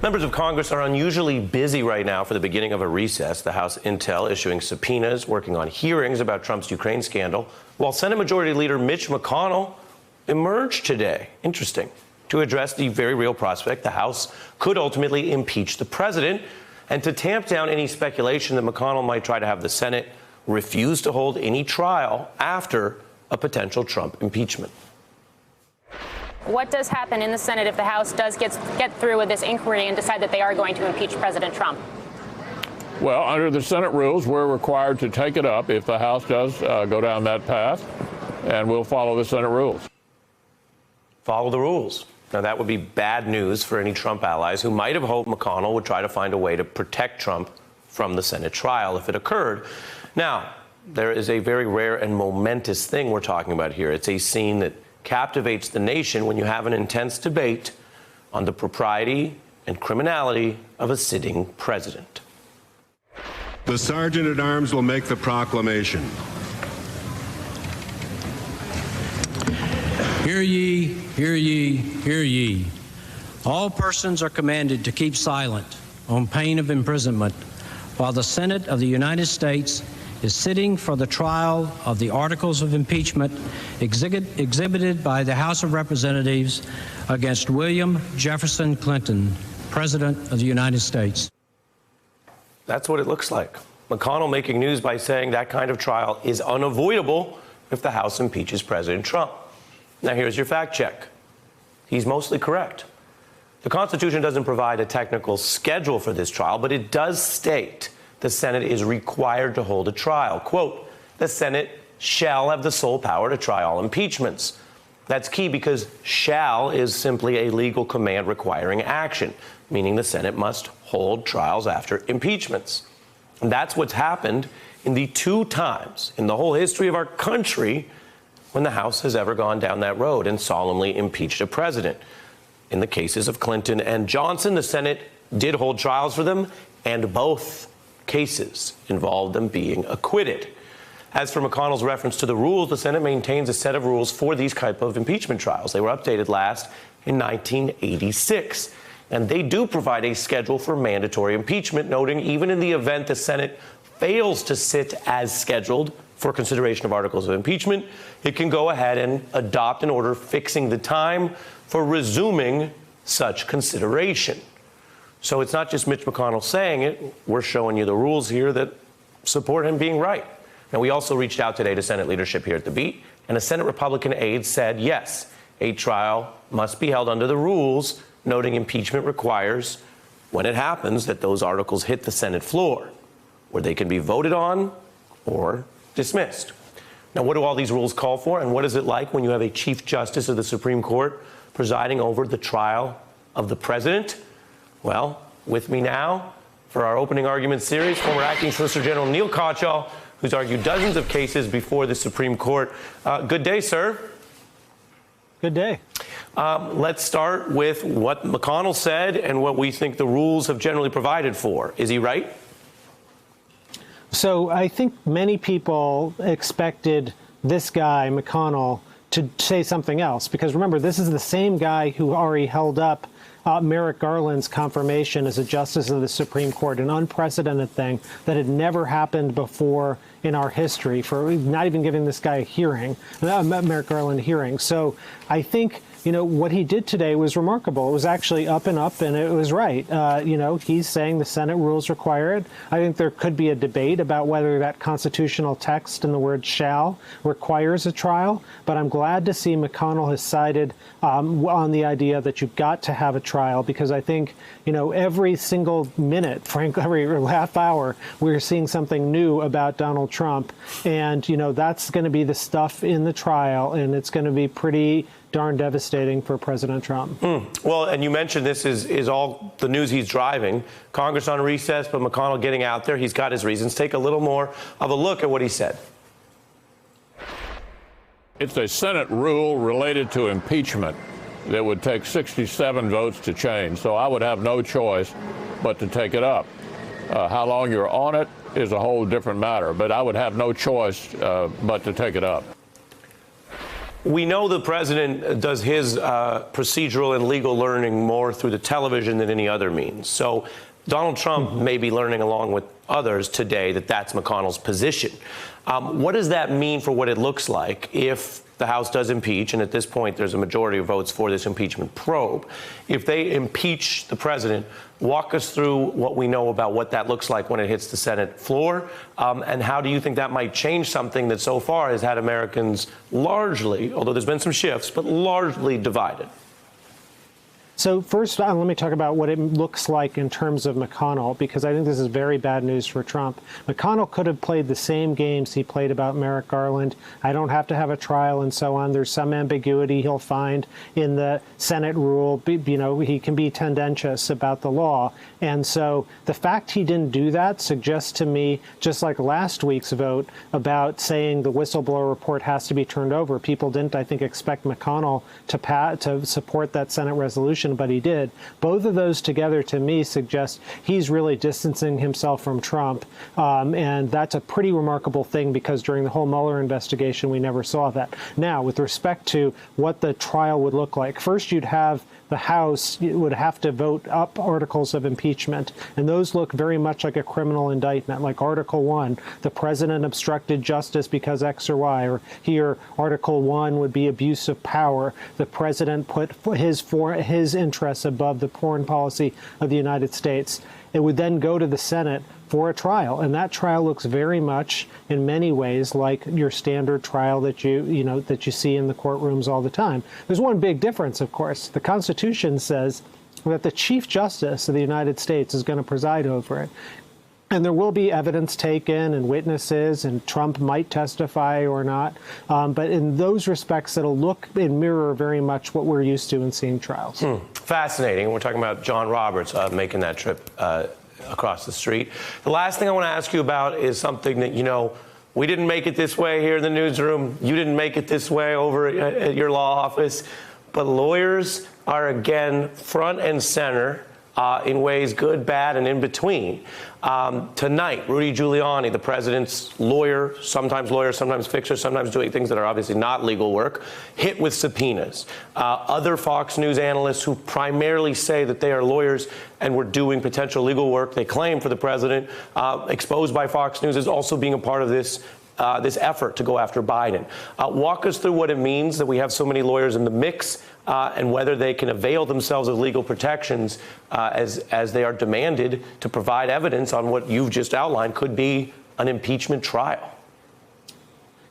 Members of Congress are unusually busy right now for the beginning of a recess. The House Intel issuing subpoenas, working on hearings about Trump's Ukraine scandal, while Senate Majority Leader Mitch McConnell emerged today. Interesting. To address the very real prospect the House could ultimately impeach the president, and to tamp down any speculation that McConnell might try to have the Senate refuse to hold any trial after a potential Trump impeachment. What does happen in the Senate if the House does get through with this inquiry and decide that they are going to impeach President Trump? Well, under the Senate rules, we're required to take it up if the House does go down that path, and we'll follow the Senate rules. Follow the rules. Now, that would be bad news for any Trump allies who might have hoped McConnell would try to find a way to protect Trump from the Senate trial if it occurred. Now, there is a very rare and momentous thing we're talking about here. It's a scene that captivates the nation when you have an intense debate on the propriety and criminality of a sitting president. The Sergeant at Arms will make the proclamation. Hear ye, hear ye, hear ye. All persons are commanded to keep silent on pain of imprisonment while the Senate of the United States is sitting for the trial of the articles of impeachment exhibited by the House of Representatives against William Jefferson Clinton, President of the United States. That's what it looks like. McConnell making news by saying that kind of trial is unavoidable if the House impeaches President Trump. Now, here's your fact check. He's mostly correct. The Constitution doesn't provide a technical schedule for this trial, but it does state the Senate is required to hold a trial. Quote, the Senate shall have the sole power to try all impeachments. That's key because shall is simply a legal command requiring action, meaning the Senate must hold trials after impeachments. And that's what's happened in the 2 times in the whole history of our country when the House has ever gone down that road and solemnly impeached a president. In the cases of Clinton and Johnson, the Senate did hold trials for them, and both cases involved them being acquitted. As for McConnell's reference to the rules, the Senate maintains a set of rules for these type of impeachment trials. They were updated last in 1986, and they do provide a schedule for mandatory impeachment, noting even in the event the Senate fails to sit as scheduled for consideration of articles of impeachment, it can go ahead and adopt an order fixing the time for resuming such consideration. So it's not just Mitch McConnell saying it. We're showing you the rules here that support him being right. Now, we also reached out today to Senate leadership here at the Beat, and a Senate Republican aide said, yes, a trial must be held under the rules, noting impeachment requires, when it happens, that those articles hit the Senate floor, where they can be voted on or dismissed. Now, what do all these rules call for, and what is it like when you have a Chief Justice of the Supreme Court presiding over the trial of the president? Well, with me now for our opening argument series, former Acting Solicitor General Neal Katyal, who's argued dozens of cases before the Supreme Court. Good day, sir. Good day. Let's start with what McConnell said and what we think the rules have generally provided for. Is he right? So I think many people expected this guy, McConnell, to say something else, because remember, this is the same guy who already held up Merrick Garland's confirmation as a justice of the Supreme Court, an unprecedented thing that had never happened before in our history, for not even giving this guy a hearing, Merrick Garland a hearing. So I think, you know, what he did today was remarkable. It was actually up and up, and it was right. He's saying the Senate rules require it. I think there could be a debate about whether that constitutional text in the word shall requires a trial, but I'm glad to see McConnell has sided on the idea that you've got to have a trial, because I think, you know, every single minute, frankly, every half hour, we're seeing something new about Donald Trump. And, you know, that's going to be the stuff in the trial, and it's going to be pretty darn devastating for President Trump. Well, and you mentioned this is all the news he's driving. Congress on recess, but McConnell getting out there. He's got his reasons. Take a little more of a look at what he said. It's a Senate rule related to impeachment that would take 67 votes to change, so I would have no choice but to take it up. How long you're on it is a whole different matter, but I would have no choice but to take it up. We know the president does his procedural and legal learning more through the television than any other means. So Donald Trump may be learning along with others today that that's McConnell's position. What does that mean for what it looks like if the House does impeach, and at this point there's a majority of votes for this impeachment probe? If they impeach the president, walk us through what we know about what that looks like when it hits the Senate floor, and how do you think that might change something that so far has had Americans largely, although there's been some shifts, but largely divided? So first, let me talk about what it looks like in terms of McConnell, because I think this is very bad news for Trump. McConnell could have played the same games he played about Merrick Garland. I don't have to have a trial and so on. There's some ambiguity he'll find in the Senate rule. You know, he can be tendentious about the law. And so the fact he didn't do that suggests to me, just like last week's vote about saying the whistleblower report has to be turned over, people didn't, I think, expect McConnell to support that Senate resolution, but he did. Both of those together, to me, suggest he's really distancing himself from Trump. And that's a pretty remarkable thing, because during the whole Mueller investigation, we never saw that. Now, with respect to what the trial would look like, first you'd have the House would have to vote up articles of impeachment, and those look very much like a criminal indictment, like Article 1, the president obstructed justice because X or Y, or here, Article 1 would be abuse of power. The president put his interests above the foreign policy of the United States. It would then go to the Senate for a trial, and that trial looks very much, in many ways, like your standard trial that you see in the courtrooms all the time. There's one big difference, of course. The Constitution says that the Chief Justice of the United States is going to preside over it. And there will be evidence taken and witnesses, and Trump might testify or not. But in those respects, it'll look and mirror very much what we're used to in seeing trials. Fascinating. We're talking about John Roberts making that trip across the street. The last thing I want to ask you about is something that, we didn't make it this way here in the newsroom. You didn't make it this way over at your law office. But lawyers are again front and center in ways good, bad, and in between. Tonight, Rudy Giuliani, the president's lawyer, sometimes fixer, sometimes doing things that are obviously not legal work, hit with subpoenas. Other Fox News analysts who primarily say that they are lawyers and were doing potential legal work, they claim, for the president, exposed by Fox News, as also being a part of this effort to go after Biden. Walk us through what it means that we have so many lawyers in the mix, and whether they can avail themselves of legal protections as they are demanded to provide evidence on what you've just outlined could be an impeachment trial.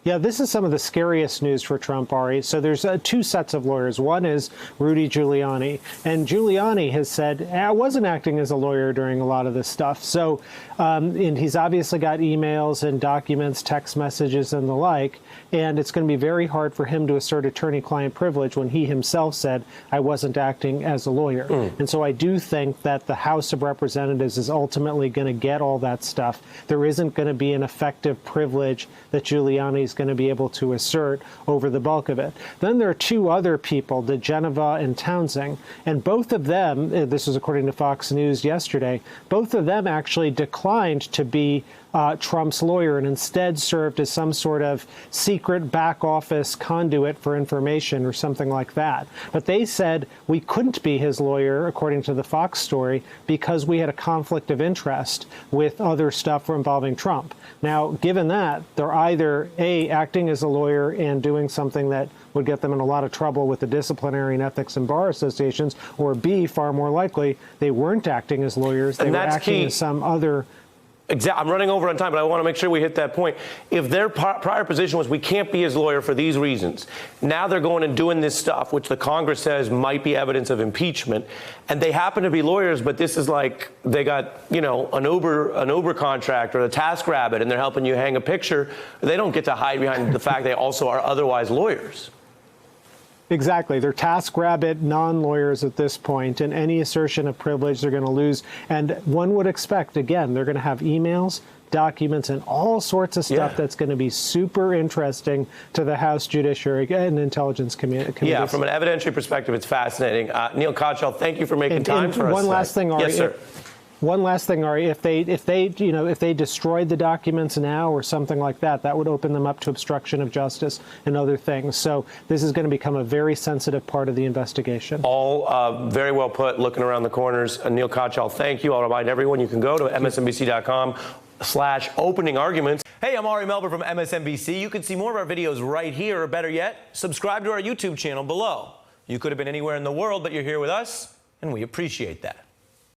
Yeah, this is some of the scariest news for Trump, Ari. So there's two sets of lawyers. One is Rudy Giuliani. And Giuliani has said, I wasn't acting as a lawyer during a lot of this stuff. So and he's obviously got emails and documents, text messages and the like. And it's going to be very hard for him to assert attorney-client privilege when he himself said, I wasn't acting as a lawyer. And so I do think that the House of Representatives is ultimately going to get all that stuff. There isn't going to be an effective privilege that Giuliani's going to be able to assert over the bulk of it. Then there are two other people, DeGeneva and Townsend, and both of them, this is according to Fox News yesterday, both of them actually declined to be Trump's lawyer and instead served as some sort of secret back office conduit for information or something like that. But they said we couldn't be his lawyer, according to the Fox story, because we had a conflict of interest with other stuff involving Trump. Now, given that, they're either A, acting as a lawyer and doing something that would get them in a lot of trouble with the disciplinary and ethics and bar associations, or B, far more likely, they weren't acting as lawyers. They were acting as some other. I'm running over on time, but I want to make sure we hit that point. If their prior position was we can't be his lawyer for these reasons, now they're going and doing this stuff, which the Congress says might be evidence of impeachment, and they happen to be lawyers, but this is like they got, an Uber contract or a TaskRabbit, and they're helping you hang a picture. They don't get to hide behind the fact they also are otherwise lawyers. Exactly. They're TaskRabbit non-lawyers at this point, and any assertion of privilege they're going to lose. And one would expect, again, they're going to have emails, documents, and all sorts of stuff that's going to be super interesting to the House Judiciary and Intelligence Committee. Yeah, from an evidentiary perspective, it's fascinating. Neal Katyal, thank you for making time for us. One last thing, Ari. Yes, sir. One last thing, Ari, if they destroyed the documents now or something like that, that would open them up to obstruction of justice and other things. So this is going to become a very sensitive part of the investigation. All very well put, looking around the corners. Neal Katyal, thank you. I'll remind everyone you can go to msnbc.com/opening arguments. Hey, I'm Ari Melber from MSNBC. You can see more of our videos right here, or better yet, subscribe to our YouTube channel below. You could have been anywhere in the world, but you're here with us, and we appreciate that.